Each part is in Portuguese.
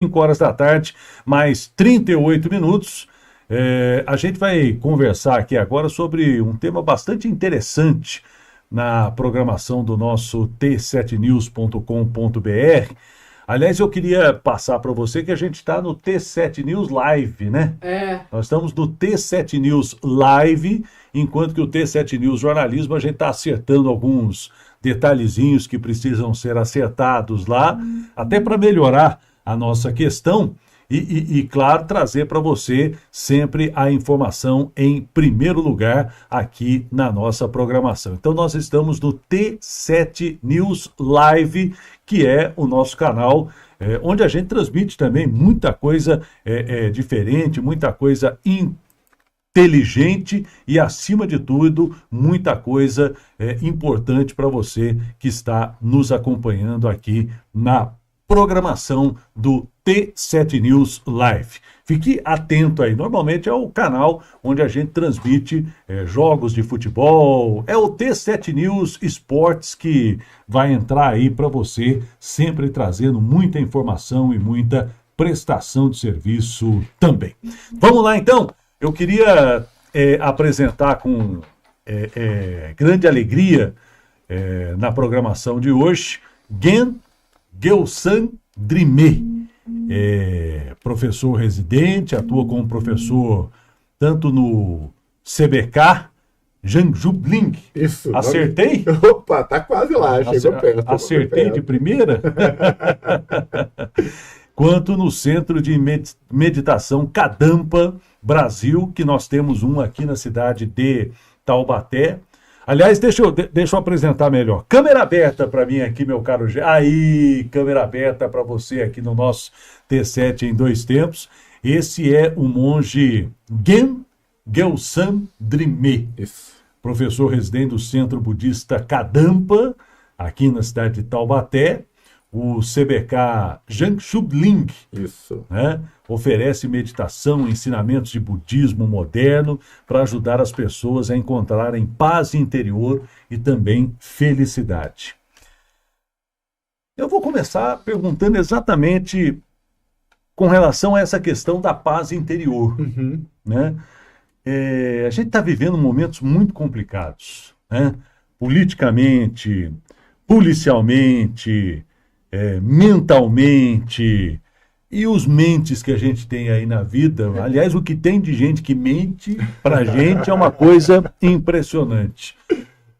5 horas da tarde, mais 38 minutos. A gente vai conversar aqui agora sobre um tema bastante interessante na programação do nosso t7news.com.br. Aliás, eu queria passar para você que a gente está no T7 News Live, né? Nós estamos no T7 News Live, enquanto que o T7 News Jornalismo a gente está acertando alguns detalhezinhos que precisam ser acertados lá, até para melhorar a nossa questão e, claro, trazer para você sempre a informação em primeiro lugar aqui na nossa programação. Então, nós estamos no T7 News Live, que é o nosso canal, onde a gente transmite também muita coisa diferente, muita coisa inteligente e, acima de tudo, muita coisa importante para você que está nos acompanhando aqui na programação do T7 News Live. Fique atento aí, normalmente é o canal onde a gente transmite jogos de futebol, é o T7 News Esportes que vai entrar aí para você, sempre trazendo muita informação e muita prestação de serviço também. Vamos lá então, eu queria apresentar com grande alegria na programação de hoje, Gelson Drimé, professor residente, atua como professor tanto no CBK, Janjubling. Isso. Acertei? Opa, tá quase lá, chegou perto. Acertei de primeira? Quanto no Centro de Meditação Kadampa, Brasil, que nós temos um aqui na cidade de Taubaté. Aliás, deixa eu apresentar melhor. Câmera aberta para mim aqui, meu caro. Aí, câmera aberta para você aqui no nosso T7 em 2 tempos. Esse é o monge Gelson Drimé, professor residente do Centro Budista Kadampa, aqui na cidade de Taubaté. O CBK Janjubling, né, oferece meditação e ensinamentos de budismo moderno para ajudar as pessoas a encontrarem paz interior e também felicidade. Eu vou começar perguntando exatamente com relação a essa questão da paz interior. Né? A gente está vivendo momentos muito complicados, né? Politicamente, policialmente, mentalmente, e os mentes que a gente tem aí na vida. Aliás, o que tem de gente que mente pra gente é uma coisa impressionante.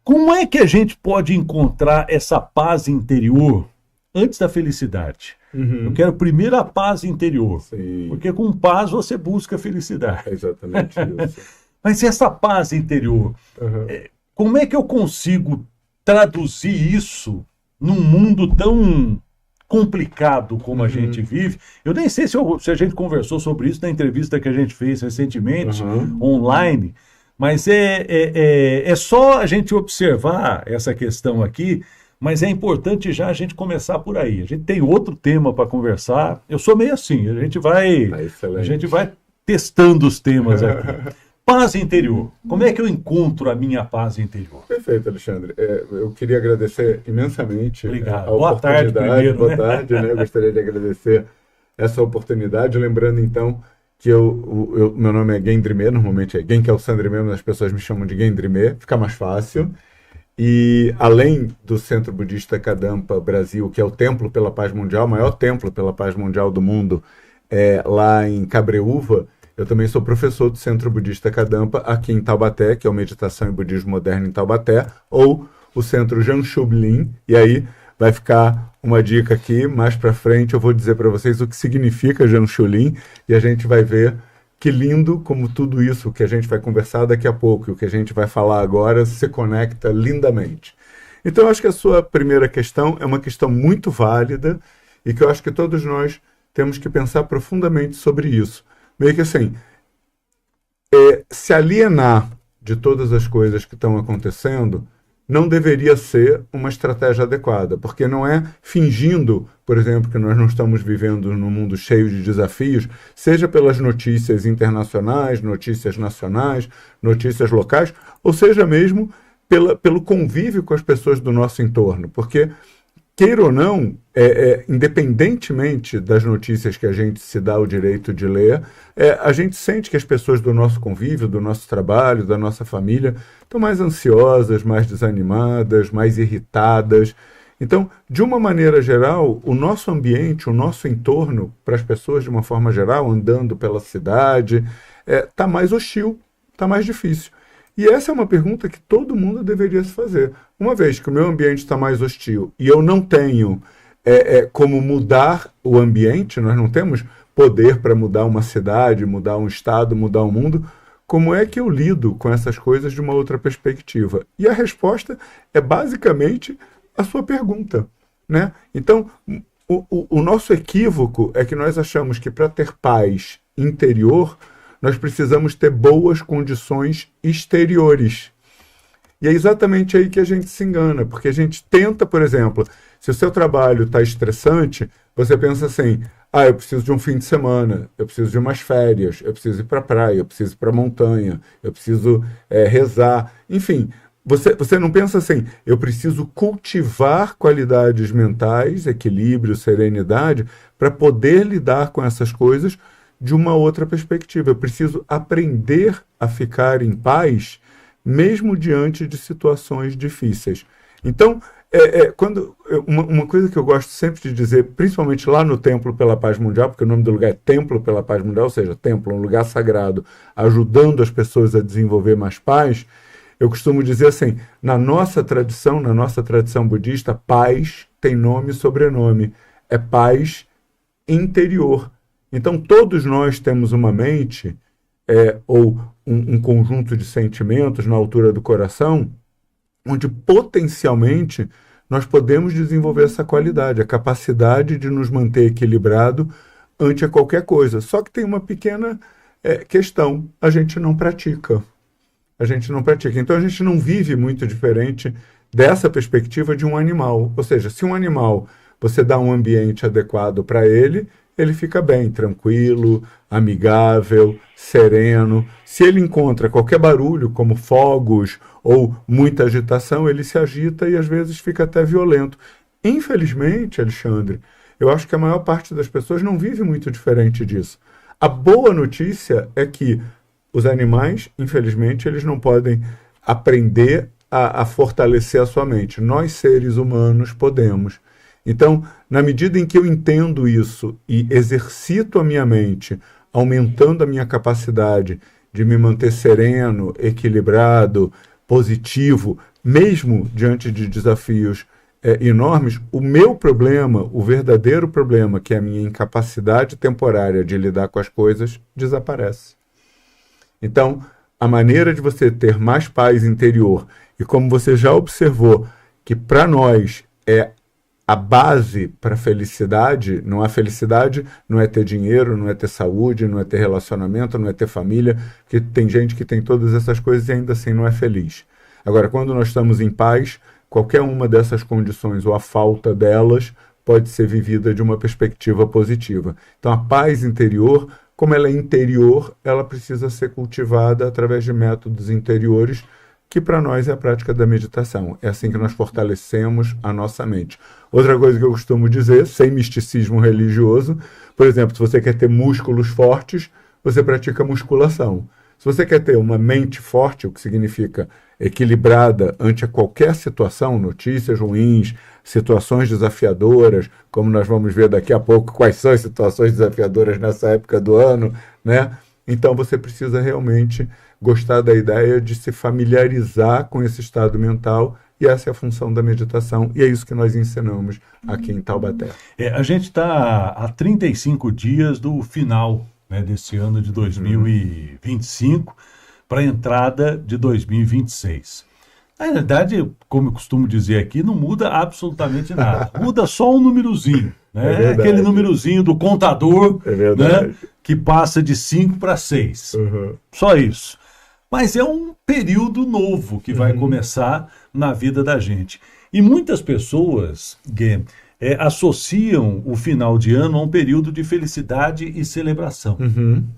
Como é que a gente pode encontrar essa paz interior antes da felicidade? Eu quero primeiro a paz interior, porque com paz você busca felicidade. É exatamente isso. Mas essa paz interior, como é que eu consigo traduzir isso num mundo tão complicado como a gente vive? Eu nem sei se a gente conversou sobre isso na entrevista que a gente fez recentemente, online, mas é só a gente observar essa questão aqui, mas é importante já a gente começar por aí. A gente tem outro tema para conversar. Eu sou meio assim, a gente vai testando os temas aqui. Paz interior. Como é que eu encontro a minha paz interior? Perfeito, Alexandre. Eu queria agradecer imensamente Obrigado. a oportunidade. Boa tarde primeiro, Boa tarde, né? Eu gostaria de agradecer essa oportunidade. Lembrando, então, que meu nome é Gen Drimé, normalmente é Gen Gelson Drimé, mas as pessoas me chamam de Gen Drimé, fica mais fácil. E além do Centro Budista Kadampa Brasil, que é o Templo pela Paz Mundial, o maior templo pela paz mundial do mundo, lá em Cabreúva, eu também sou professor do Centro Budista Kadampa aqui em Taubaté, que é o Meditação e Budismo Moderno em Taubaté, ou o Centro Janjubling. E aí vai ficar uma dica aqui, mais para frente eu vou dizer para vocês o que significa Janjubling, e a gente vai ver que lindo como tudo isso que a gente vai conversar daqui a pouco, e o que a gente vai falar agora se conecta lindamente. Então eu acho que a sua primeira questão é uma questão muito válida e que eu acho que todos nós temos que pensar profundamente sobre isso. Meio que assim, se alienar de todas as coisas que estão acontecendo não deveria ser uma estratégia adequada, porque não é fingindo, por exemplo, que nós não estamos vivendo num mundo cheio de desafios, seja pelas notícias internacionais, notícias nacionais, notícias locais, ou seja mesmo pelo convívio com as pessoas do nosso entorno, porque queira ou não, independentemente das notícias que a gente se dá o direito de ler, a gente sente que as pessoas do nosso convívio, do nosso trabalho, da nossa família, estão mais ansiosas, mais desanimadas, mais irritadas. Então, de uma maneira geral, o nosso ambiente, o nosso entorno, para as pessoas de uma forma geral, andando pela cidade, está mais hostil, está mais difícil. E essa é uma pergunta que todo mundo deveria se fazer. Uma vez que o meu ambiente está mais hostil e eu não tenho como mudar o ambiente, nós não temos poder para mudar uma cidade, mudar um estado, mudar o mundo, como é que eu lido com essas coisas de uma outra perspectiva? E a resposta é basicamente a sua pergunta, né? Então, o nosso equívoco é que nós achamos que para ter paz interior, nós precisamos ter boas condições exteriores. E é exatamente aí que a gente se engana, porque a gente tenta, por exemplo, se o seu trabalho está estressante, você pensa assim, eu preciso de um fim de semana, eu preciso de umas férias, eu preciso ir para a praia, eu preciso ir para a montanha, eu preciso rezar, enfim. Você não pensa assim, eu preciso cultivar qualidades mentais, equilíbrio, serenidade, para poder lidar com essas coisas de uma outra perspectiva. Eu preciso aprender a ficar em paz, mesmo diante de situações difíceis. Então, uma coisa que eu gosto sempre de dizer, principalmente lá no Templo pela Paz Mundial, porque o nome do lugar é Templo pela Paz Mundial, ou seja, templo, um lugar sagrado, ajudando as pessoas a desenvolver mais paz, eu costumo dizer assim, na nossa tradição budista, paz tem nome e sobrenome. É paz interior. Então, todos nós temos uma mente, ou um conjunto de sentimentos na altura do coração, onde potencialmente nós podemos desenvolver essa qualidade, a capacidade de nos manter equilibrado ante a qualquer coisa. Só que tem uma pequena questão, a gente não pratica. Então a gente não vive muito diferente dessa perspectiva de um animal. Ou seja, se um animal, você dá um ambiente adequado para ele, ele fica bem, tranquilo, amigável, sereno. Se ele encontra qualquer barulho, como fogos ou muita agitação, ele se agita e às vezes fica até violento. Infelizmente, Alexandre, eu acho que a maior parte das pessoas não vive muito diferente disso. A boa notícia é que os animais, infelizmente, eles não podem aprender a fortalecer a sua mente. Nós, seres humanos, podemos. Então, na medida em que eu entendo isso e exercito a minha mente, aumentando a minha capacidade de me manter sereno, equilibrado, positivo, mesmo diante de desafios enormes, o meu problema, o verdadeiro problema, que é a minha incapacidade temporária de lidar com as coisas, desaparece. Então, a maneira de você ter mais paz interior, e como você já observou, que para nós é a base para a felicidade, não é ter dinheiro, não é ter saúde, não é ter relacionamento, não é ter família, porque tem gente que tem todas essas coisas e ainda assim não é feliz. Agora, quando nós estamos em paz, qualquer uma dessas condições ou a falta delas pode ser vivida de uma perspectiva positiva. Então, a paz interior, como ela é interior, ela precisa ser cultivada através de métodos interiores, que para nós é a prática da meditação. É assim que nós fortalecemos a nossa mente. Outra coisa que eu costumo dizer, sem misticismo religioso, por exemplo, se você quer ter músculos fortes, você pratica musculação. Se você quer ter uma mente forte, o que significa equilibrada ante a qualquer situação, notícias ruins, situações desafiadoras, como nós vamos ver daqui a pouco quais são as situações desafiadoras nessa época do ano, né? Então você precisa realmente gostar da ideia de se familiarizar com esse estado mental, e essa é a função da meditação, e é isso que nós ensinamos aqui em Taubaté. A gente está há 35 dias do final, né, desse ano de 2025 para a entrada de 2026. Na realidade, como eu costumo dizer aqui, não muda absolutamente nada. Muda só um númerozinho, né? Aquele númerozinho do contador, né, que passa de 5 para 6. Só isso. Mas é um período novo que vai começar na vida da gente. E muitas pessoas, Gui, associam o final de ano a um período de felicidade e celebração.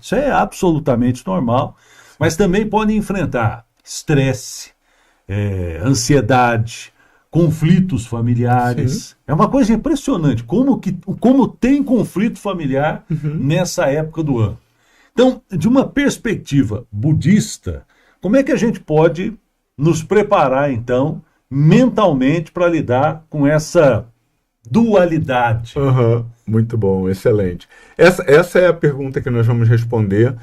Isso é absolutamente normal, mas também podem enfrentar estresse, ansiedade, conflitos familiares. Sim. É uma coisa impressionante como tem conflito familiar nessa época do ano. Então, de uma perspectiva budista, como é que a gente pode nos preparar, então, mentalmente para lidar com essa dualidade? Muito bom, excelente. Essa é a pergunta que nós vamos responder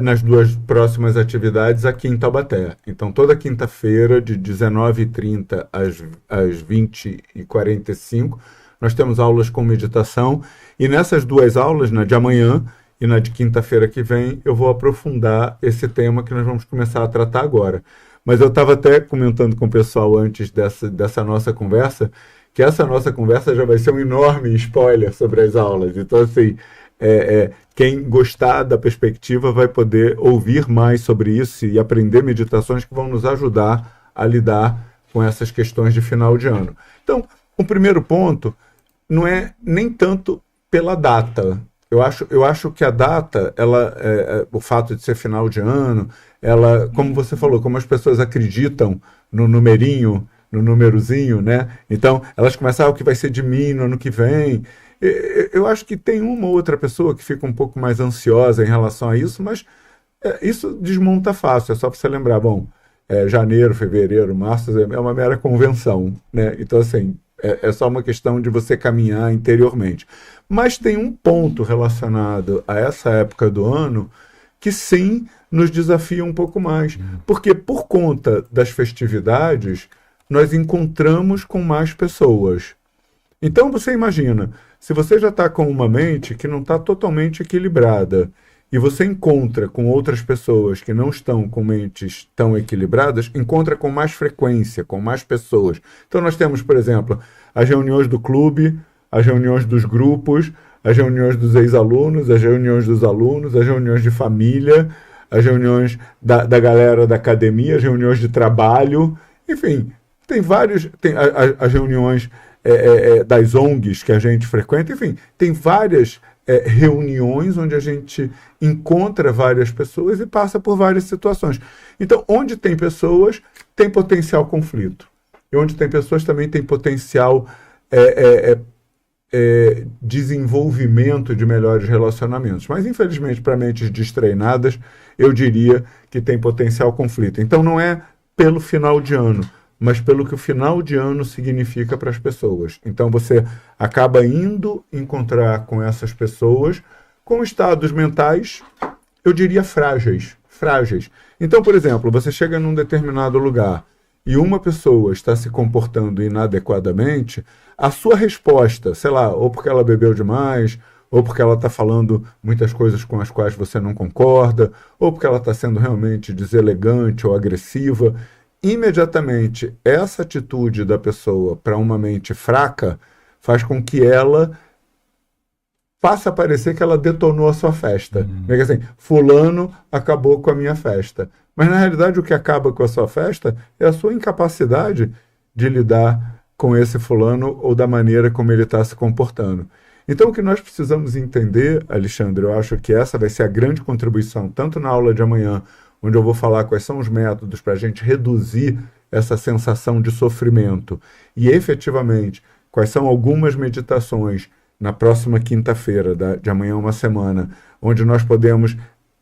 nas duas próximas atividades aqui em Taubaté. Então, toda quinta-feira, de 19h30 às 20h45, nós temos aulas com meditação. E nessas duas aulas, na de amanhã e na de quinta-feira que vem, eu vou aprofundar esse tema que nós vamos começar a tratar agora. Mas eu estava até comentando com o pessoal antes dessa nossa conversa, que essa nossa conversa já vai ser um enorme spoiler sobre as aulas. Então, assim, quem gostar da perspectiva vai poder ouvir mais sobre isso e aprender meditações que vão nos ajudar a lidar com essas questões de final de ano. Então, o primeiro ponto não é nem tanto pela data. Eu acho que a data, o fato de ser final de ano, como você falou, como as pessoas acreditam no numerinho, no númerozinho, né? Então, elas começam, o que vai ser de mim no ano que vem. Eu acho que tem uma ou outra pessoa que fica um pouco mais ansiosa em relação a isso, mas isso desmonta fácil. É só para você lembrar, janeiro, fevereiro, março é uma mera convenção, né? Então, assim, é só uma questão de você caminhar interiormente. Mas tem um ponto relacionado a essa época do ano que sim nos desafia um pouco mais. Porque por conta das festividades, nós encontramos com mais pessoas. Então você imagina, se você já está com uma mente que não está totalmente equilibrada e você encontra com outras pessoas que não estão com mentes tão equilibradas, encontra com mais frequência, com mais pessoas. Então nós temos, por exemplo, as reuniões do clube, as reuniões dos grupos, as reuniões dos ex-alunos, as reuniões dos alunos, as reuniões de família, as reuniões da galera da academia, as reuniões de trabalho, enfim, tem as reuniões das ONGs que a gente frequenta, enfim, tem várias reuniões onde a gente encontra várias pessoas e passa por várias situações. Então, onde tem pessoas, tem potencial conflito. E onde tem pessoas também tem potencial desenvolvimento de melhores relacionamentos. Mas, infelizmente, para mentes destreinadas, eu diria que tem potencial conflito. Então, não é pelo final de ano, mas pelo que o final de ano significa para as pessoas. Então você acaba indo encontrar com essas pessoas com estados mentais, eu diria frágeis. Então, por exemplo, você chega num determinado lugar e uma pessoa está se comportando inadequadamente, a sua resposta, sei lá, ou porque ela bebeu demais, ou porque ela está falando muitas coisas com as quais você não concorda, ou porque ela está sendo realmente deselegante ou agressiva, imediatamente essa atitude da pessoa para uma mente fraca faz com que ela passe a parecer que ela detonou a sua festa. Porque assim, fulano acabou com a minha festa. Mas na realidade o que acaba com a sua festa é a sua incapacidade de lidar com esse fulano ou da maneira como ele está se comportando. Então o que nós precisamos entender, Alexandre, eu acho que essa vai ser a grande contribuição, tanto na aula de amanhã, onde eu vou falar quais são os métodos para a gente reduzir essa sensação de sofrimento. E, efetivamente, quais são algumas meditações na próxima quinta-feira, de amanhã uma semana, onde nós podemos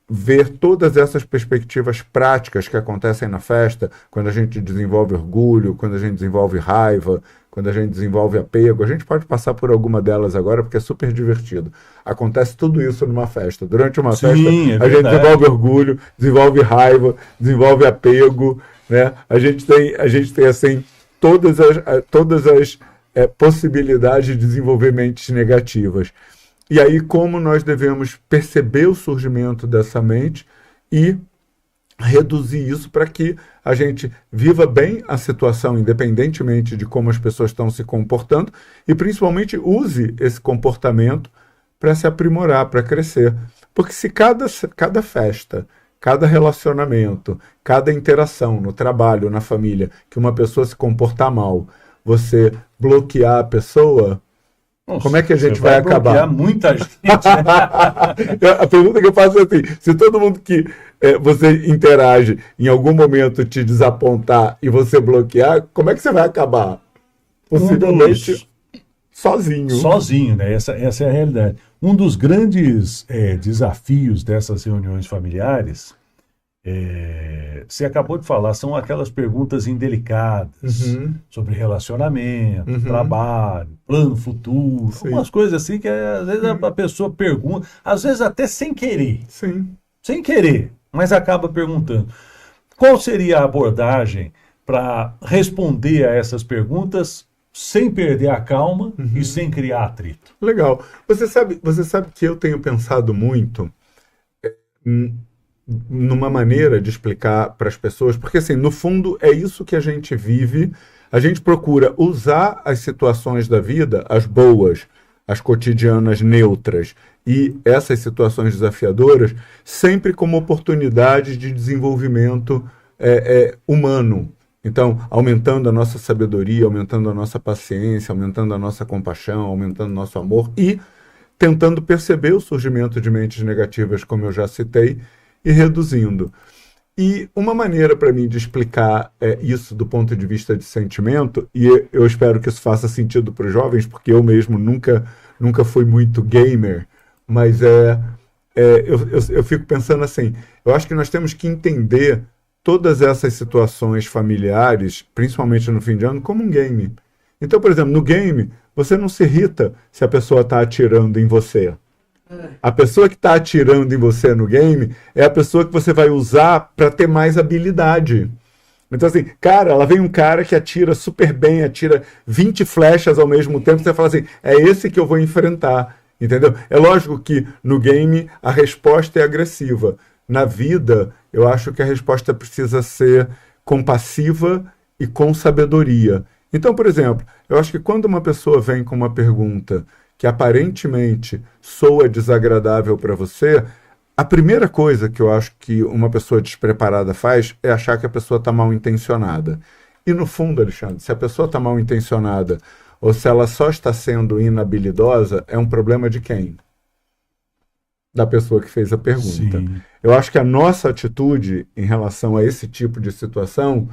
ver todas essas perspectivas práticas que acontecem na festa, quando a gente desenvolve orgulho, quando a gente desenvolve raiva, quando a gente desenvolve apego. A gente pode passar por alguma delas agora, porque é super divertido. Acontece tudo isso numa festa. Durante uma festa, a gente desenvolve orgulho, desenvolve raiva, desenvolve apego, né? A gente tem assim, todas as possibilidades de desenvolver mentes negativas. E aí, como nós devemos perceber o surgimento dessa mente e reduzir isso para que a gente viva bem a situação, independentemente de como as pessoas estão se comportando, e principalmente use esse comportamento para se aprimorar, para crescer. Porque se cada festa, cada relacionamento, cada interação no trabalho, na família, que uma pessoa se comportar mal, você bloquear a pessoa, nossa, como é que a gente vai acabar? Muita gente. A pergunta que eu faço é assim, se todo mundo que você interage em algum momento te desapontar e você bloquear, como é que você vai acabar? possivelmente sozinho. Sozinho, né? Essa é a realidade. Um dos grandes desafios dessas reuniões familiares, você acabou de falar, são aquelas perguntas indelicadas sobre relacionamento, trabalho, plano futuro, umas coisas assim que às vezes a pessoa pergunta, às vezes até sem querer. Sim. Sem querer, mas acaba perguntando. Qual seria a abordagem para responder a essas perguntas sem perder a calma e sem criar atrito? Legal. Você sabe que eu tenho pensado muito numa maneira de explicar para as pessoas, porque assim, no fundo é isso que a gente vive, a gente procura usar as situações da vida, as boas, as cotidianas neutras e essas situações desafiadoras, sempre como oportunidades de desenvolvimento humano. Então, aumentando a nossa sabedoria, aumentando a nossa paciência, aumentando a nossa compaixão, aumentando o nosso amor e tentando perceber o surgimento de mentes negativas, como eu já citei, e reduzindo. E uma maneira para mim de explicar isso do ponto de vista de sentimento, e eu espero que isso faça sentido para os jovens, porque eu mesmo nunca fui muito gamer, mas eu fico pensando assim, eu acho que nós temos que entender todas essas situações familiares, principalmente no fim de ano, como um game. Então, por exemplo, no game, você não se irrita se a pessoa está atirando em você. A pessoa que está atirando em você no game é a pessoa que você vai usar para ter mais habilidade. Então, assim, cara, lá vem um cara que atira super bem, atira 20 flechas ao mesmo tempo, você fala assim, é esse que eu vou enfrentar, entendeu? É lógico que no game a resposta é agressiva. Na vida, eu acho que a resposta precisa ser compassiva e com sabedoria. Então, por exemplo, eu acho que quando uma pessoa vem com uma pergunta que aparentemente soa desagradável para você, a primeira coisa que eu acho que uma pessoa despreparada faz é achar que a pessoa está mal intencionada. E no fundo, Alexandre, se a pessoa está mal intencionada ou se ela só está sendo inabilidosa, é um problema de quem? Da pessoa que fez a pergunta. Sim. Eu acho que a nossa atitude em relação a esse tipo de situação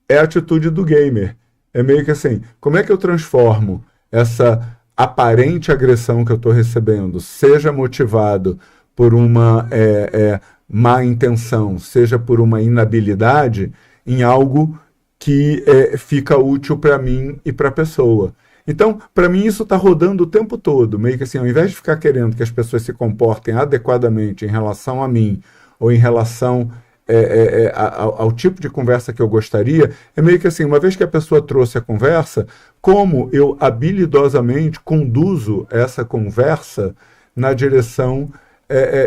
é a atitude do gamer. É meio que assim, como é que eu transformo essa aparente agressão que eu estou recebendo, seja motivado por uma má intenção, seja por uma inabilidade, em algo que fica útil para mim e para a pessoa. Então, para mim, isso está rodando o tempo todo, meio que assim, ao invés de ficar querendo que as pessoas se comportem adequadamente em relação a mim, ou em relação ao tipo de conversa que eu gostaria, é meio que assim, uma vez que a pessoa trouxe a conversa, como eu habilidosamente conduzo essa conversa na direção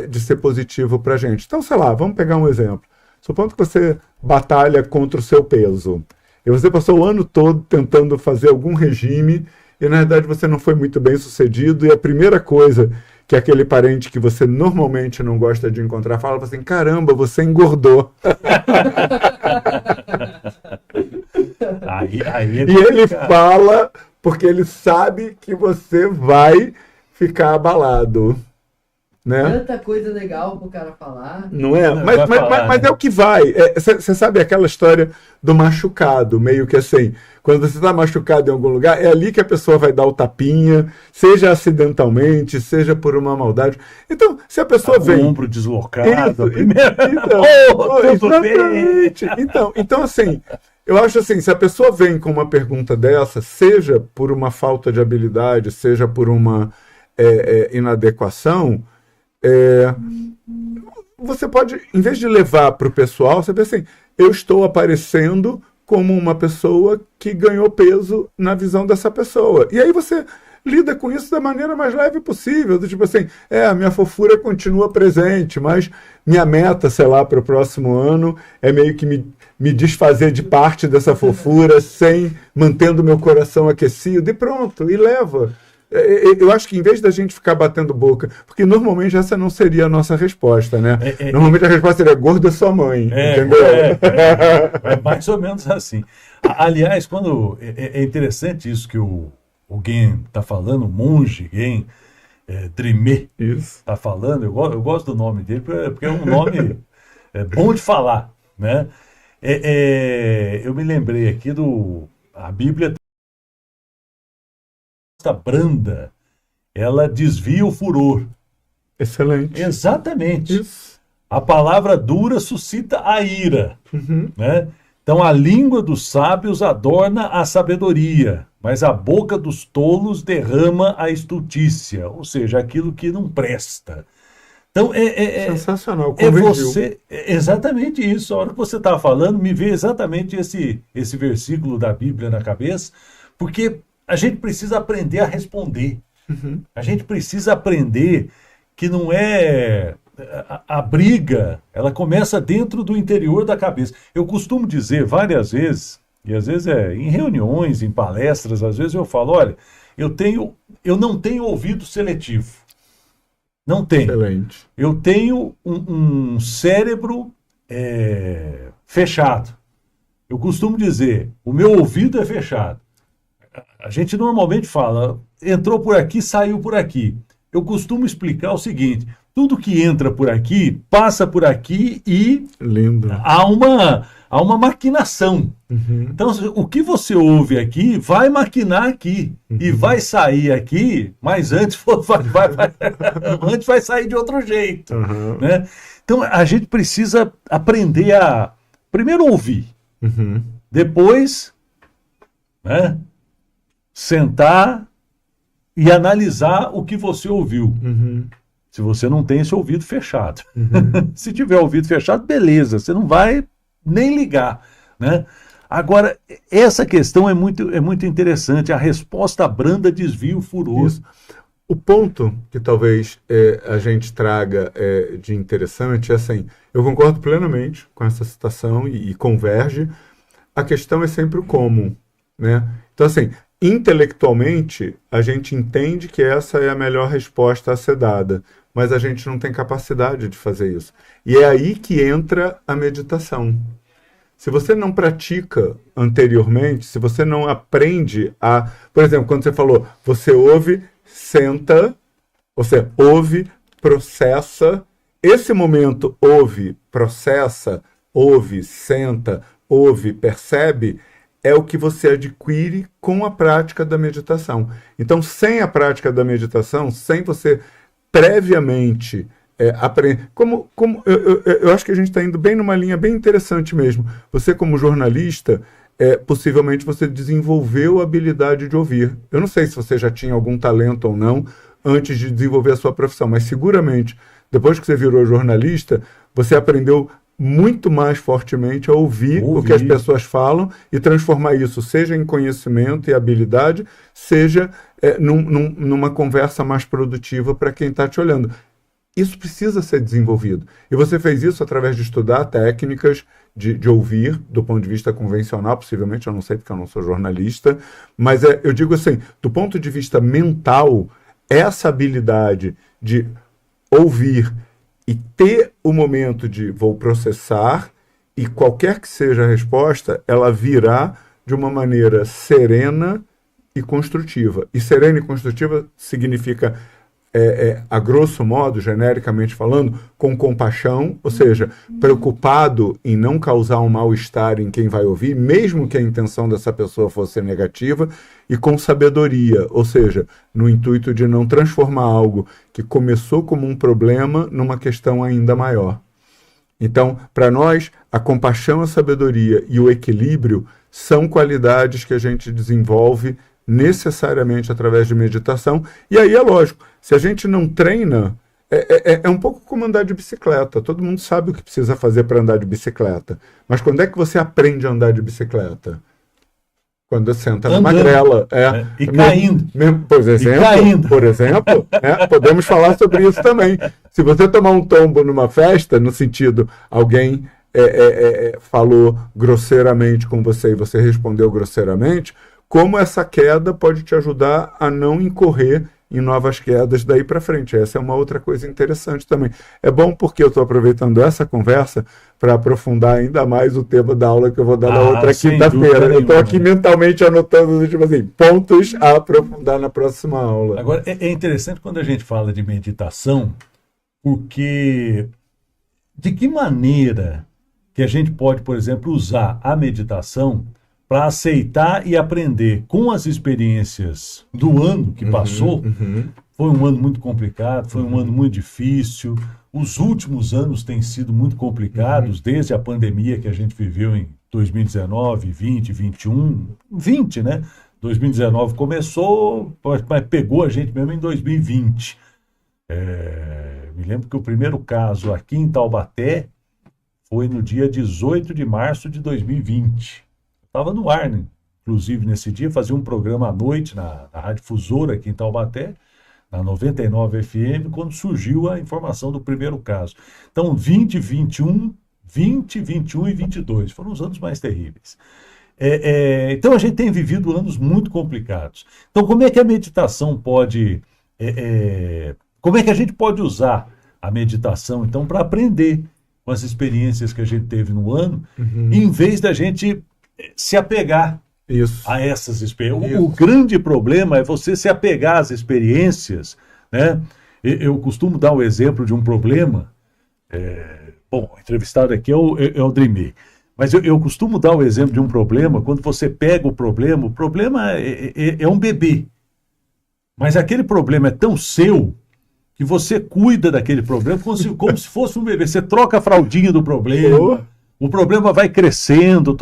de ser positivo para a gente. Então, sei lá, vamos pegar um exemplo. Supondo que você batalha contra o seu peso. E você passou o ano todo tentando fazer algum regime e, na verdade, você não foi muito bem sucedido. E a primeira coisa que aquele parente que você normalmente não gosta de encontrar fala assim, caramba, você engordou. E ele fala porque ele sabe que você vai ficar abalado. Né? Tanta coisa legal pro cara falar. Não é? Mas é o que vai. Você sabe aquela história do machucado, meio que assim, quando você está machucado em algum lugar, é ali que a pessoa vai dar o tapinha, seja acidentalmente, seja por uma maldade. Então, se a pessoa vem... O ombro deslocado. Exatamente. Então, assim, eu acho assim, se a pessoa vem com uma pergunta dessa, seja por uma falta de habilidade, seja por uma inadequação, você pode, em vez de levar para o pessoal, você pensa assim, eu estou aparecendo como uma pessoa que ganhou peso na visão dessa pessoa. E aí você lida com isso da maneira mais leve possível, do tipo assim, a minha fofura continua presente, mas minha meta, sei lá, para o próximo ano é meio que me desfazer de parte dessa fofura, sem mantendo meu coração aquecido, e pronto, e leva. Eu acho que em vez da gente ficar batendo boca, porque normalmente essa não seria a nossa resposta, né? Normalmente a resposta seria gorda é sua mãe, entendeu? É mais ou menos assim. Aliás, quando é interessante isso que o Gen está falando, o monge Gen Drimé está falando, eu gosto do nome dele, porque é um nome bom de falar, né? Eu me lembrei aqui a Bíblia branda, ela desvia o furor. Excelente. Exatamente. Isso. A palavra dura suscita a ira, né? Então a língua dos sábios adorna a sabedoria, mas a boca dos tolos derrama a estultícia, ou seja, aquilo que não presta. Então Sensacional, é convergiu. você, exatamente isso. A hora que você estava falando, me veio exatamente esse versículo da Bíblia na cabeça, porque a gente precisa aprender a responder. A gente precisa aprender que não é a briga, ela começa dentro do interior da cabeça. Eu costumo dizer várias vezes, e às vezes em reuniões, em palestras, às vezes eu falo, olha, eu não tenho ouvido seletivo. Não tenho. Excelente. Eu tenho um cérebro fechado. Eu costumo dizer, o meu ouvido é fechado. A gente normalmente fala, entrou por aqui, saiu por aqui. Eu costumo explicar o seguinte, tudo que entra por aqui, passa por aqui e Lindo. há uma maquinação. Então, o que você ouve aqui vai maquinar aqui e vai sair aqui, mas antes antes vai sair de outro jeito. Né? Então, a gente precisa aprender a primeiro ouvir, depois, né, sentar e analisar o que você ouviu. Se você não tem esse ouvido fechado. Se tiver ouvido fechado, beleza, você não vai nem ligar, né? Agora, essa questão é muito interessante. A resposta branda desvia o furor. Isso. O ponto que talvez a gente traga de interessante é assim, eu concordo plenamente com essa citação e converge. A questão é sempre o como, né? Então, assim, intelectualmente, a gente entende que essa é a melhor resposta a ser dada, mas a gente não tem capacidade de fazer isso. E é aí que entra a meditação. Se você não pratica anteriormente, se você não aprende a... Por exemplo, quando você falou, você ouve, senta, você ouve, processa. Esse momento ouve, processa, ouve, senta, ouve, percebe, é o que você adquire com a prática da meditação. Então, sem a prática da meditação, sem você previamente aprender... Eu acho que a gente está indo bem numa linha bem interessante mesmo. Você, como jornalista, possivelmente você desenvolveu a habilidade de ouvir. Eu não sei se você já tinha algum talento ou não antes de desenvolver a sua profissão, mas seguramente, depois que você virou jornalista, você aprendeu muito mais fortemente a ouvir o que as pessoas falam e transformar isso, seja em conhecimento e habilidade, seja numa conversa mais produtiva para quem está te olhando. Isso precisa ser desenvolvido. E você fez isso através de estudar técnicas de ouvir, do ponto de vista convencional, possivelmente, eu não sei porque eu não sou jornalista, mas eu digo assim, do ponto de vista mental, essa habilidade de ouvir e ter o momento de vou processar e qualquer que seja a resposta, ela virá de uma maneira serena e construtiva. E serena e construtiva significa, a grosso modo, genericamente falando, com compaixão, ou seja, preocupado em não causar um mal-estar em quem vai ouvir, mesmo que a intenção dessa pessoa fosse negativa, e com sabedoria, ou seja, no intuito de não transformar algo que começou como um problema numa questão ainda maior. Então, para nós, a compaixão, a sabedoria e o equilíbrio são qualidades que a gente desenvolve necessariamente através de meditação. E aí é lógico, se a gente não treina, é um pouco como andar de bicicleta. Todo mundo sabe o que precisa fazer para andar de bicicleta. Mas quando é que você aprende a andar de bicicleta? Quando senta na magrela. E caindo. Por exemplo, podemos falar sobre isso também. Se você tomar um tombo numa festa, no sentido, alguém falou grosseiramente com você e você respondeu grosseiramente, como essa queda pode te ajudar a não incorrer em novas quedas daí para frente. Essa é uma outra coisa interessante também. É bom porque eu estou aproveitando essa conversa para aprofundar ainda mais o tema da aula que eu vou dar na outra quinta-feira. Eu estou aqui mentalmente anotando, tipo assim, pontos a aprofundar na próxima aula. Agora, é interessante quando a gente fala de meditação, porque de que maneira que a gente pode, por exemplo, usar a meditação para aceitar e aprender com as experiências do ano que passou. Foi um ano muito complicado, foi um ano muito difícil. Os últimos anos têm sido muito complicados, desde a pandemia que a gente viveu em 2019, 20, 21, 20, né? 2019 começou, mas pegou a gente mesmo em 2020. Me lembro que o primeiro caso aqui em Taubaté foi no dia 18 de março de 2020. Estava no ar, né? Inclusive nesse dia, fazia um programa à noite na Rádio Fusora aqui em Taubaté, na 99 FM, quando surgiu a informação do primeiro caso. Então, 2021 e 22 foram os anos mais terríveis. Então, a gente tem vivido anos muito complicados. Então, como é que a meditação pode... como é que a gente pode usar a meditação, então, para aprender com as experiências que a gente teve no ano, em vez da gente se apegar a essas experiências? O grande problema é você se apegar às experiências, né? Eu costumo dar o exemplo de um problema. Bom, o entrevistado aqui é o Drimê. Mas eu costumo dar o exemplo de um problema, quando você pega o problema é um bebê. Mas aquele problema é tão seu que você cuida daquele problema como se fosse um bebê. Você troca a fraldinha do problema, o problema vai crescendo.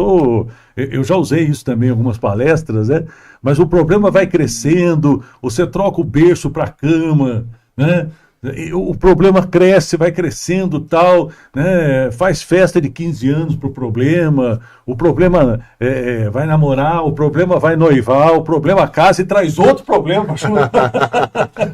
Eu já usei isso também em algumas palestras, né? Mas o problema vai crescendo, você troca o berço para a cama, né? O problema cresce, vai crescendo, tal, né? Faz festa de 15 anos para o problema vai namorar, o problema vai noivar, o problema casa e traz outro problema.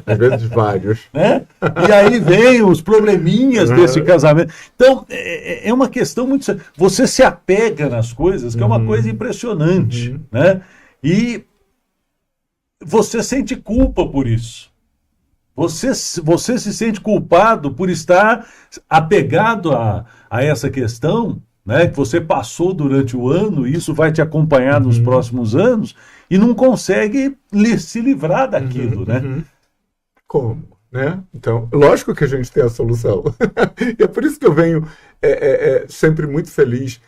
Às vezes vários. Né? E aí vem os probleminhas desse casamento. Então, é uma questão muito séria. Você se apega nas coisas, que é uma coisa impressionante, né? E você sente culpa por isso. Você se sente culpado por estar apegado a essa questão, né, que você passou durante o ano, e isso vai te acompanhar nos próximos anos, e não consegue se livrar daquilo, né? Como? Né? Então, lógico que a gente tem a solução. E é por isso que eu venho sempre muito feliz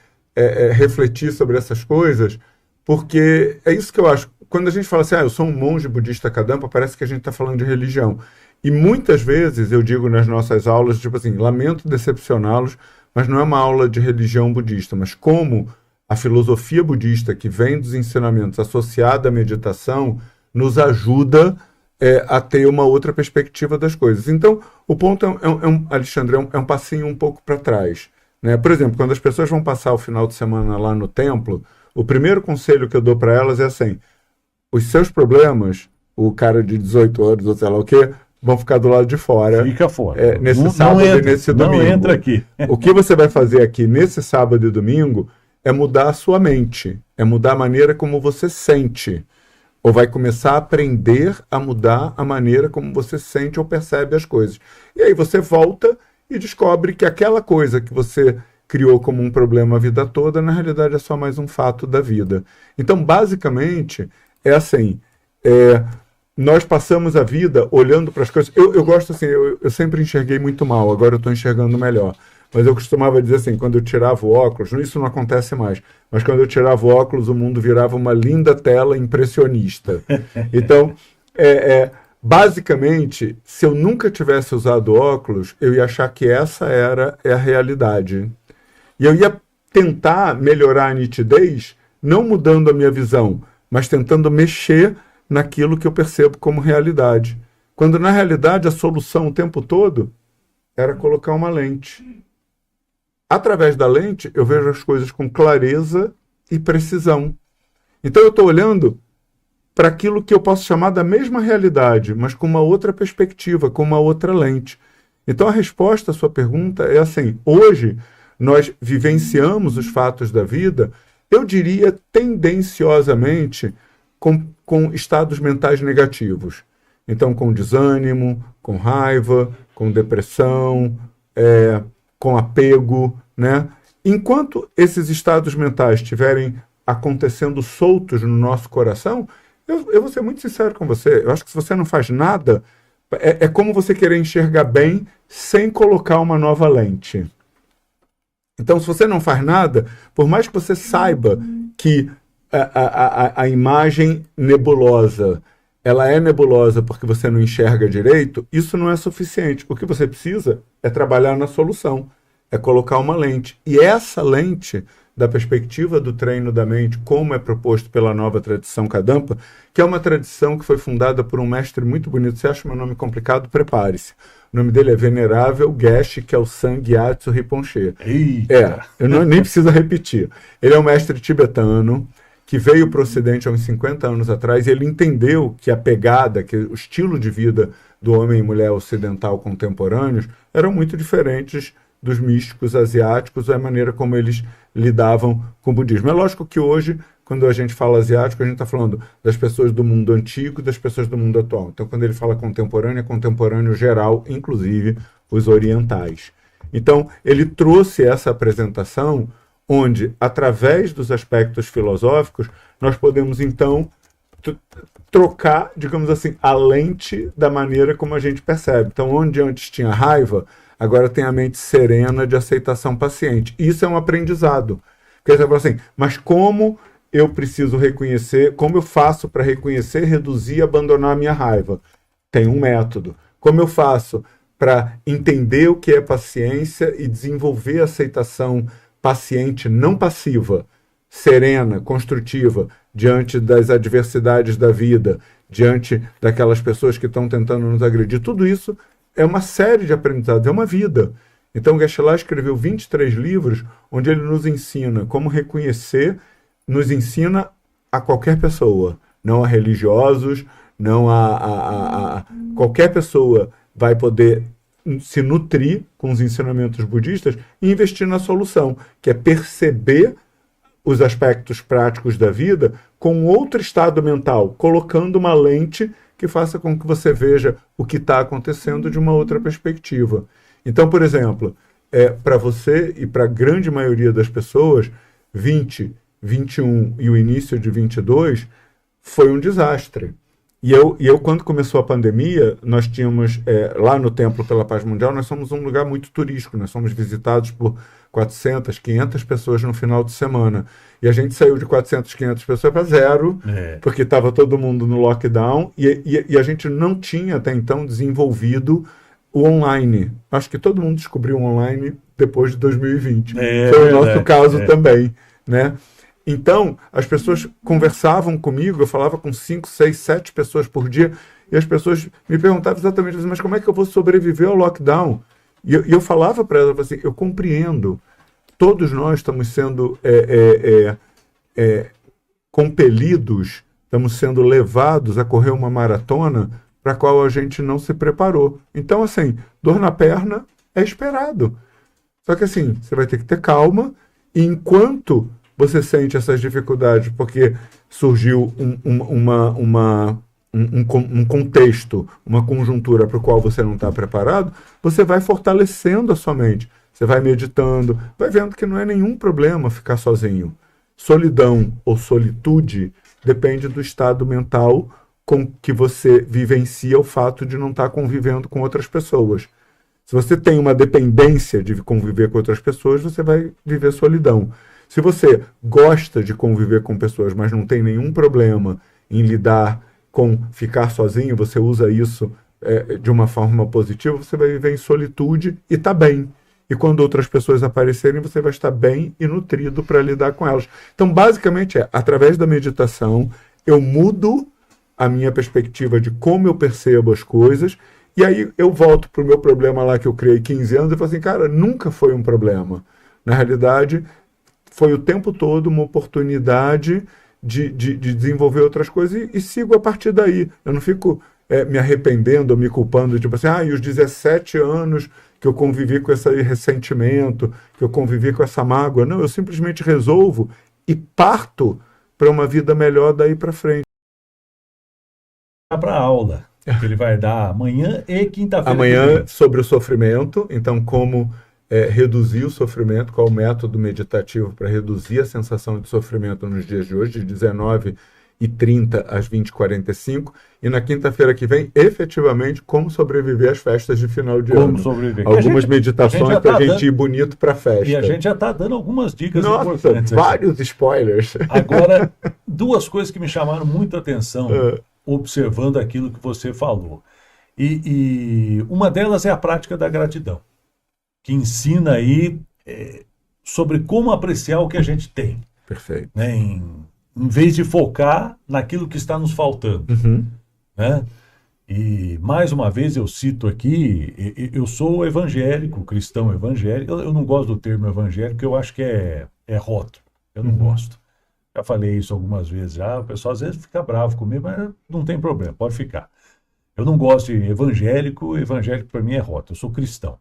refletir sobre essas coisas, porque é isso que eu acho. Quando a gente fala assim, eu sou um monge budista Kadampa, parece que a gente está falando de religião. E muitas vezes eu digo nas nossas aulas, tipo assim, lamento decepcioná-los, mas não é uma aula de religião budista, mas como a filosofia budista que vem dos ensinamentos associada à meditação nos ajuda a ter uma outra perspectiva das coisas. Então, o ponto Alexandre, é um passinho um pouco para trás, né? Por exemplo, quando as pessoas vão passar o final de semana lá no templo, o primeiro conselho que eu dou para elas é assim: os seus problemas, o cara de 18 anos, ou sei lá o quê, vão ficar do lado de fora. Fica fora. Nesse sábado e nesse domingo. Não entra aqui. O que você vai fazer aqui nesse sábado e domingo é mudar a sua mente, é mudar a maneira como você sente. Ou vai começar a aprender a mudar a maneira como você sente ou percebe as coisas. E aí você volta e descobre que aquela coisa que você criou como um problema a vida toda, na realidade é só mais um fato da vida. Então, basicamente, é assim, nós passamos a vida olhando para as coisas. Eu gosto assim, eu sempre enxerguei muito mal, agora eu estou enxergando melhor. Mas eu costumava dizer assim, quando eu tirava o óculos, isso não acontece mais, mas quando eu tirava o óculos, o mundo virava uma linda tela impressionista. Então, basicamente, se eu nunca tivesse usado óculos, eu ia achar que essa era a realidade. E eu ia tentar melhorar a nitidez, não mudando a minha visão, mas tentando mexer naquilo que eu percebo como realidade. Quando, na realidade, a solução o tempo todo era colocar uma lente. Através da lente, eu vejo as coisas com clareza e precisão. Então, eu estou olhando para aquilo que eu posso chamar da mesma realidade, mas com uma outra perspectiva, com uma outra lente. Então, a resposta à sua pergunta é assim: hoje, nós vivenciamos os fatos da vida, eu diria tendenciosamente, com estados mentais negativos. Então, com desânimo, com raiva, com depressão, com apego, né? Enquanto esses estados mentais estiverem acontecendo soltos no nosso coração, eu vou ser muito sincero com você, eu acho que se você não faz nada, é como você querer enxergar bem sem colocar uma nova lente. Então, se você não faz nada, por mais que você saiba que a imagem nebulosa, ela é nebulosa porque você não enxerga direito, isso não é suficiente. O que você precisa é trabalhar na solução, é colocar uma lente. E essa lente, da perspectiva do treino da mente, como é proposto pela nova tradição Kadampa, que é uma tradição que foi fundada por um mestre muito bonito. Você acha meu nome complicado? Prepare-se. O nome dele é Venerável Geshe Kelsang Gyatso Rinpoche. Eu nem preciso repetir. Ele é um mestre tibetano que veio para o Ocidente há uns 50 anos atrás, e ele entendeu que a pegada, que o estilo de vida do homem e mulher ocidental contemporâneos eram muito diferentes dos místicos asiáticos, a maneira como eles lidavam com o budismo. É lógico que hoje, quando a gente fala asiático, a gente está falando das pessoas do mundo antigo e das pessoas do mundo atual. Então, quando ele fala contemporâneo, é contemporâneo geral, inclusive os orientais. Então, ele trouxe essa apresentação onde, através dos aspectos filosóficos, nós podemos, então, trocar, digamos assim, a lente da maneira como a gente percebe. Então, onde antes tinha raiva, agora tem a mente serena de aceitação paciente. Isso é um aprendizado. Porque você fala assim, mas como eu preciso reconhecer, como eu faço para reconhecer, reduzir e abandonar a minha raiva? Tem um método. Como eu faço para entender o que é paciência e desenvolver a aceitação paciente, não passiva, serena, construtiva, diante das adversidades da vida, diante daquelas pessoas que estão tentando nos agredir? Tudo isso é uma série de aprendizados, é uma vida. Então, Geshe-la escreveu 23 livros onde ele nos ensina como reconhecer, nos ensina a qualquer pessoa, não a religiosos, não a qualquer pessoa vai poder se nutrir com os ensinamentos budistas e investir na solução, que é perceber os aspectos práticos da vida com outro estado mental, colocando uma lente que faça com que você veja o que está acontecendo de uma outra perspectiva. Então, por exemplo, para você e para a grande maioria das pessoas, 20, 21 e o início de 22 foi um desastre. E eu, quando começou a pandemia, nós tínhamos, lá no Templo pela Paz Mundial, nós somos um lugar muito turístico, nós somos visitados por 400, 500 pessoas no final de semana. E a gente saiu de 400, 500 pessoas para zero, porque estava todo mundo no lockdown, e a gente não tinha até então desenvolvido o online. Acho que todo mundo descobriu o online depois de 2020. Foi o nosso caso também, né? Então, as pessoas conversavam comigo, eu falava com 5, 6, 7 pessoas por dia, e as pessoas me perguntavam exatamente assim, mas como é que eu vou sobreviver ao lockdown? E eu falava para elas assim, eu compreendo, todos nós estamos sendo compelidos, estamos sendo levados a correr uma maratona para a qual a gente não se preparou. Então, assim, dor na perna é esperado. Só que assim, você vai ter que ter calma, e enquanto você sente essas dificuldades porque surgiu um contexto, uma conjuntura para o qual você não está preparado, você vai fortalecendo a sua mente. Você vai meditando, vai vendo que não é nenhum problema ficar sozinho. Solidão ou solitude depende do estado mental com que você vivencia o fato de não estar convivendo com outras pessoas. Se você tem uma dependência de conviver com outras pessoas, você vai viver solidão. Se você gosta de conviver com pessoas, mas não tem nenhum problema em lidar com ficar sozinho, você usa isso de uma forma positiva, você vai viver em solitude e está bem. E quando outras pessoas aparecerem, você vai estar bem e nutrido para lidar com elas. Então, basicamente, através da meditação, eu mudo a minha perspectiva de como eu percebo as coisas, e aí eu volto para o meu problema lá que eu criei 15 anos e falo assim, cara, nunca foi um problema. Na realidade, foi o tempo todo uma oportunidade de desenvolver outras coisas e sigo a partir daí. Eu não fico me arrependendo ou me culpando, tipo assim, e os 17 anos que eu convivi com esse ressentimento, que eu convivi com essa mágoa. Não, eu simplesmente resolvo e parto para uma vida melhor daí para frente. Para a aula, que ele vai dar amanhã e quinta-feira. Amanhã sobre o sofrimento, então como reduzir o sofrimento, qual o método meditativo para reduzir a sensação de sofrimento nos dias de hoje, de 19 20h30 às 20h45. E na quinta-feira que vem, efetivamente, como sobreviver às festas de final de ano. Como sobreviver. Algumas meditações para a gente ir bonito para a festa. E a gente já está dando algumas dicas Nossa, importantes. vários spoilers. Agora, duas coisas que me chamaram muita atenção observando aquilo que você falou. E uma delas é a prática da gratidão, que ensina aí sobre como apreciar o que a gente tem. Perfeito. Né? Em vez de focar naquilo que está nos faltando. Né? E, mais uma vez, eu cito aqui, eu sou evangélico, cristão evangélico. Eu não gosto do termo evangélico, porque eu acho que é rótulo. Eu não gosto. Já falei isso algumas vezes já. O pessoal às vezes fica bravo comigo, mas não tem problema, pode ficar. Eu não gosto de evangélico para mim é rótulo. Eu sou cristão.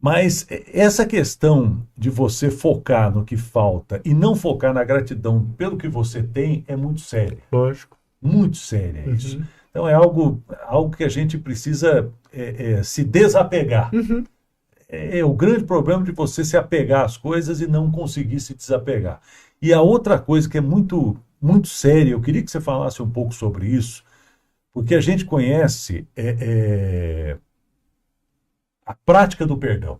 Mas essa questão de você focar no que falta e não focar na gratidão pelo que você tem é muito séria. Lógico. Muito séria isso. Então é algo que a gente precisa se desapegar. É o grande problema de você se apegar às coisas e não conseguir se desapegar. E a outra coisa que é muito, muito séria, eu queria que você falasse um pouco sobre isso, porque a gente conhece a prática do perdão.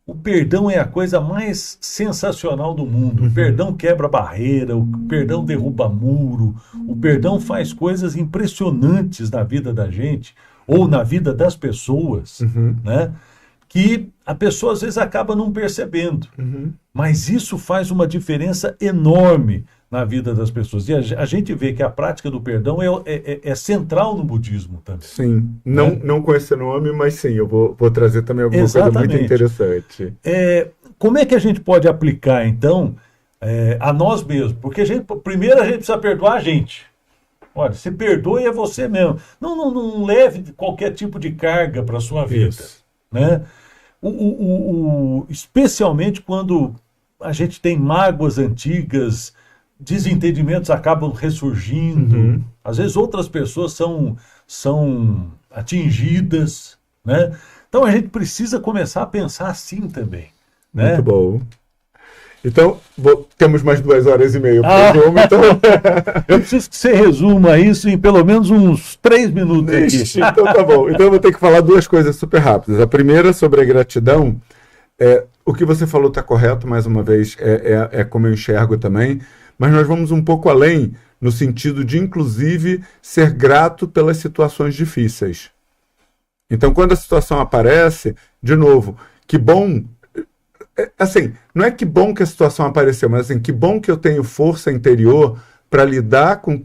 O perdão é a coisa mais sensacional do mundo. O perdão quebra barreira, o perdão derruba muro, o perdão faz coisas impressionantes na vida da gente, ou na vida das pessoas, né? Que a pessoa às vezes acaba não percebendo. Mas isso faz uma diferença enorme na vida das pessoas. E a gente vê que a prática do perdão é central no budismo também. Sim, não com esse nome, mas sim, eu vou trazer também alguma Exatamente. coisa muito interessante. Como é que a gente pode aplicar, então, a nós mesmos? Porque primeiro a gente precisa perdoar a gente. Olha, se perdoe é você mesmo. Não leve qualquer tipo de carga para a sua vida. Isso. Né? Especialmente quando a gente tem mágoas antigas, desentendimentos acabam ressurgindo. Às vezes outras pessoas são atingidas. Né? Então a gente precisa começar a pensar assim também. Né? Muito bom. Então, temos mais 2h30 para o jogo, então... Eu preciso que você resuma isso em pelo menos uns 3 minutos aqui. Então tá bom. Então eu vou ter que falar duas coisas super rápidas. A primeira, sobre a gratidão. O que você falou está correto, mais uma vez, é como eu enxergo também, mas nós vamos um pouco além, no sentido de, inclusive, ser grato pelas situações difíceis. Então, quando a situação aparece, de novo, que bom... Assim, não é que bom que a situação apareceu, mas assim, que bom que eu tenho força interior para lidar com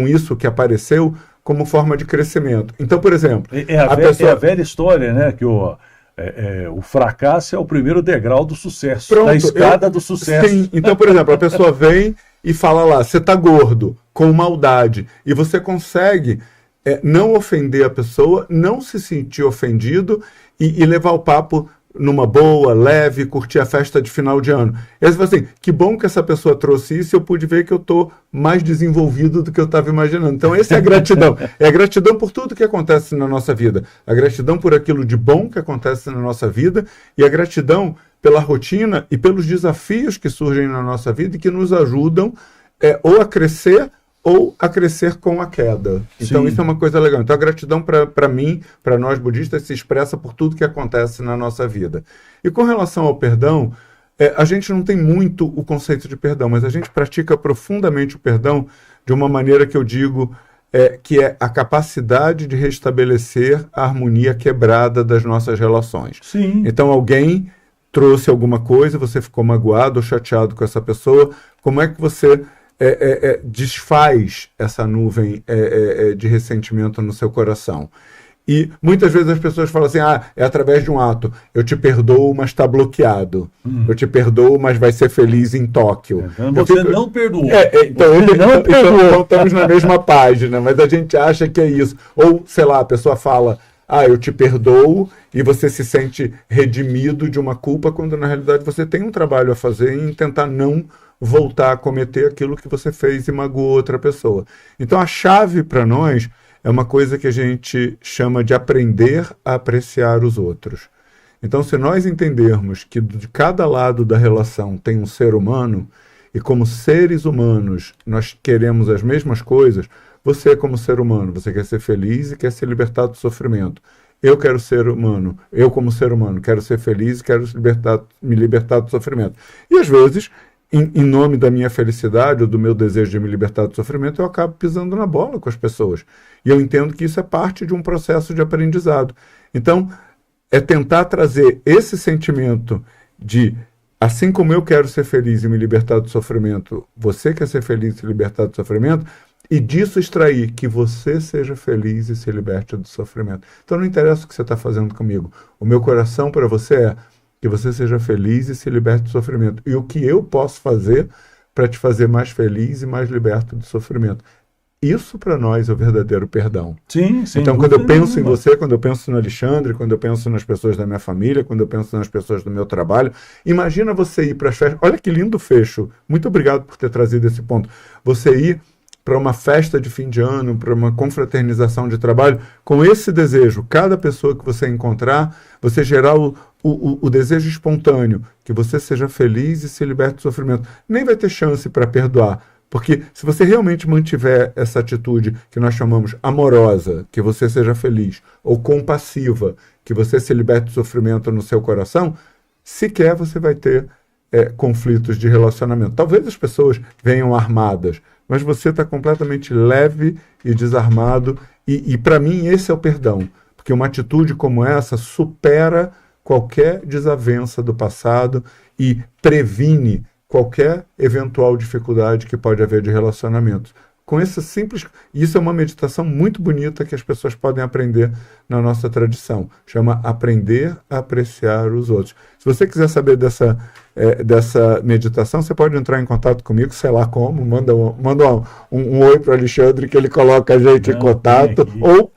isso que apareceu como forma de crescimento. Então, por exemplo... É a velha história, né? Que o fracasso é o primeiro degrau do sucesso, da escada do sucesso. Sim, então, por exemplo, a pessoa vem e fala lá, você está gordo, com maldade, e você consegue não ofender a pessoa, não se sentir ofendido e levar o papo numa boa, leve, curtir a festa de final de ano. E aí você fala assim, que bom que essa pessoa trouxe isso e eu pude ver que eu estou mais desenvolvido do que eu estava imaginando. Então essa é a gratidão. É a gratidão por tudo que acontece na nossa vida. A gratidão por aquilo de bom que acontece na nossa vida e a gratidão pela rotina e pelos desafios que surgem na nossa vida e que nos ajudam ou a crescer ou a crescer com a queda. Então Isso é uma coisa legal. Então a gratidão para mim, para nós budistas, se expressa por tudo que acontece na nossa vida. E com relação ao perdão, a gente não tem muito o conceito de perdão, mas a gente pratica profundamente o perdão de uma maneira que eu digo que é a capacidade de restabelecer a harmonia quebrada das nossas relações. Sim. Então alguém trouxe alguma coisa, você ficou magoado ou chateado com essa pessoa, como é que você... desfaz essa nuvem de ressentimento no seu coração. E muitas vezes as pessoas falam assim, é através de um ato, eu te perdoo, mas está bloqueado. Eu te perdoo, mas vai ser feliz em Tóquio. Você não perdoou. Então estamos na mesma página, mas a gente acha que é isso. Ou, sei lá, a pessoa fala, eu te perdoo, e você se sente redimido de uma culpa, quando na realidade você tem um trabalho a fazer em tentar não voltar a cometer aquilo que você fez e magoou outra pessoa. Então a chave para nós é uma coisa que a gente chama de aprender a apreciar os outros. Então se nós entendermos que de cada lado da relação tem um ser humano e como seres humanos nós queremos as mesmas coisas, você como ser humano, você quer ser feliz e quer se libertar do sofrimento. Eu quero ser humano, eu como ser humano, quero ser feliz e quero me libertar do sofrimento. E às vezes, em nome da minha felicidade ou do meu desejo de me libertar do sofrimento, eu acabo pisando na bola com as pessoas. E eu entendo que isso é parte de um processo de aprendizado. Então, é tentar trazer esse sentimento de, assim como eu quero ser feliz e me libertar do sofrimento, você quer ser feliz e se libertar do sofrimento, e disso extrair que você seja feliz e se liberte do sofrimento. Então não interessa o que você está fazendo comigo. O meu coração para você é que você seja feliz e se liberte do sofrimento. E o que eu posso fazer para te fazer mais feliz e mais liberto do sofrimento. Isso para nós é o verdadeiro perdão. Sim, sim. Então quando eu penso em você, quando eu penso no Alexandre, quando eu penso nas pessoas da minha família, quando eu penso nas pessoas do meu trabalho, imagina você ir para as festas. Olha que lindo fecho. Muito obrigado por ter trazido esse ponto. Você ir para uma festa de fim de ano, para uma confraternização de trabalho, com esse desejo, cada pessoa que você encontrar, você gerar o desejo espontâneo, que você seja feliz e se liberte do sofrimento. Nem vai ter chance para perdoar, porque se você realmente mantiver essa atitude que nós chamamos amorosa, que você seja feliz, ou compassiva, que você se liberte do sofrimento no seu coração, sequer você vai ter conflitos de relacionamento. Talvez as pessoas venham armadas, mas você está completamente leve e desarmado, e para mim esse é o perdão, porque uma atitude como essa supera qualquer desavença do passado e previne qualquer eventual dificuldade que pode haver de relacionamento. Com esse simples... Isso é uma meditação muito bonita que as pessoas podem aprender na nossa tradição. Chama Aprender a Apreciar os Outros. Se você quiser saber dessa meditação, você pode entrar em contato comigo, sei lá como, manda um oi para o Alexandre que ele coloca a gente em contato, ou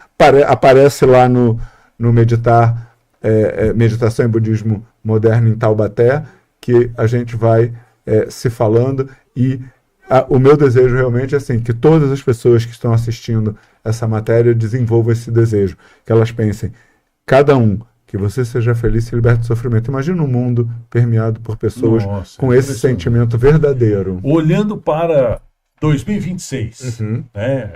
aparece lá no Meditação em Budismo Moderno em Taubaté, que a gente vai se falando. E o meu desejo realmente é assim, que todas as pessoas que estão assistindo essa matéria desenvolvam esse desejo, que elas pensem, cada um, que você seja feliz e se liberte do sofrimento. Imagina um mundo permeado por pessoas com esse sentimento verdadeiro. Olhando para 2026, né,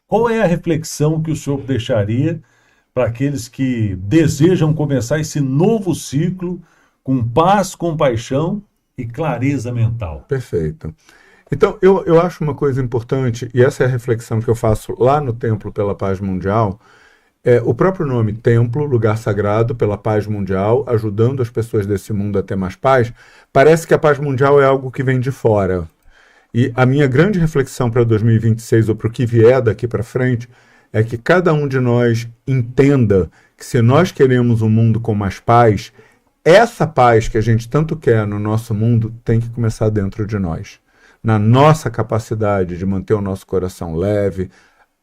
qual é a reflexão que o senhor deixaria para aqueles que desejam começar esse novo ciclo com paz, compaixão e clareza mental? Perfeito. Então, eu acho uma coisa importante, e essa é a reflexão que eu faço lá no Templo pela Paz Mundial, o próprio nome Templo, lugar sagrado pela paz mundial, ajudando as pessoas desse mundo a ter mais paz, parece que a paz mundial é algo que vem de fora. E a minha grande reflexão para 2026, ou para o que vier daqui para frente, é que cada um de nós entenda que se nós queremos um mundo com mais paz, essa paz que a gente tanto quer no nosso mundo tem que começar dentro de nós. Na nossa capacidade de manter o nosso coração leve,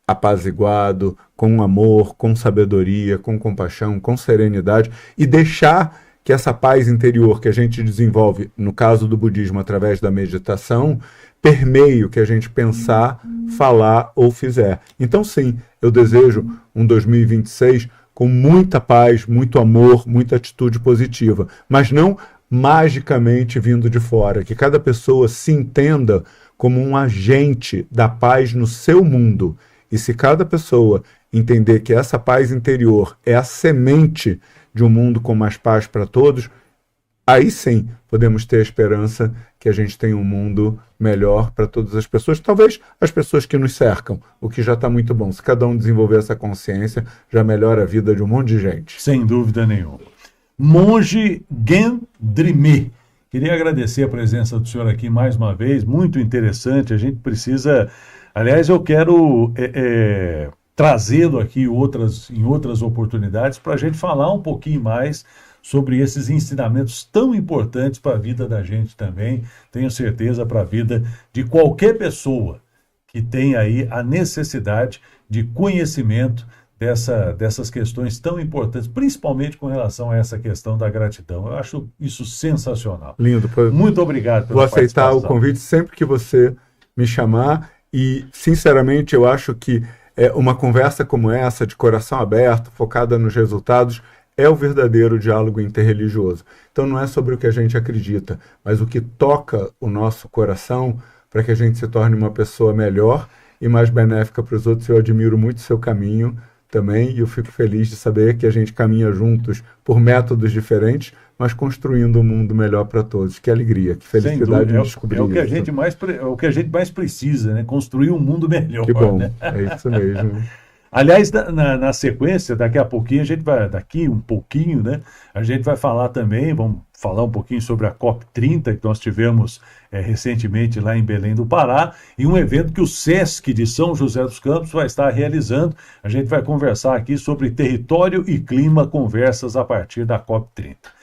apaziguado, com amor, com sabedoria, com compaixão, com serenidade, e deixar que essa paz interior que a gente desenvolve, no caso do budismo, através da meditação, permeie o que a gente pensar, falar ou fizer. Então, sim, eu desejo um 2026 com muita paz, muito amor, muita atitude positiva, mas não magicamente vindo de fora, que cada pessoa se entenda como um agente da paz no seu mundo. E se cada pessoa entender que essa paz interior é a semente de um mundo com mais paz para todos, aí sim podemos ter a esperança que a gente tenha um mundo melhor para todas as pessoas, talvez as pessoas que nos cercam, o que já está muito bom. Se cada um desenvolver essa consciência, já melhora a vida de um monte de gente. Sem dúvida nenhuma. Monge Gendrime, queria agradecer a presença do senhor aqui mais uma vez, muito interessante. A gente precisa, aliás, eu quero trazê-lo aqui em outras oportunidades para a gente falar um pouquinho mais sobre esses ensinamentos tão importantes para a vida da gente também, tenho certeza para a vida de qualquer pessoa que tenha aí a necessidade de conhecimento dessas questões tão importantes, principalmente com relação a essa questão da gratidão. Eu acho isso sensacional. Lindo. Muito obrigado pela participação. Vou aceitar o convite sempre que você me chamar e, sinceramente, eu acho que uma conversa como essa, de coração aberto, focada nos resultados, é o verdadeiro diálogo interreligioso. Então não é sobre o que a gente acredita, mas o que toca o nosso coração para que a gente se torne uma pessoa melhor e mais benéfica para os outros. Eu admiro muito o seu caminho também e eu fico feliz de saber que a gente caminha juntos por métodos diferentes, mas construindo um mundo melhor para todos. Que alegria, que felicidade em descobrir é o que isso. é o que a gente mais precisa, né? Construir um mundo melhor. Que bom, né? é isso mesmo. Aliás, na sequência, daqui a pouquinho, daqui um pouquinho, né? A gente vai falar também, vamos falar um pouquinho sobre a COP30, que nós tivemos recentemente lá em Belém do Pará, e um evento que o SESC de São José dos Campos vai estar realizando. A gente vai conversar aqui sobre território e clima, conversas a partir da COP30.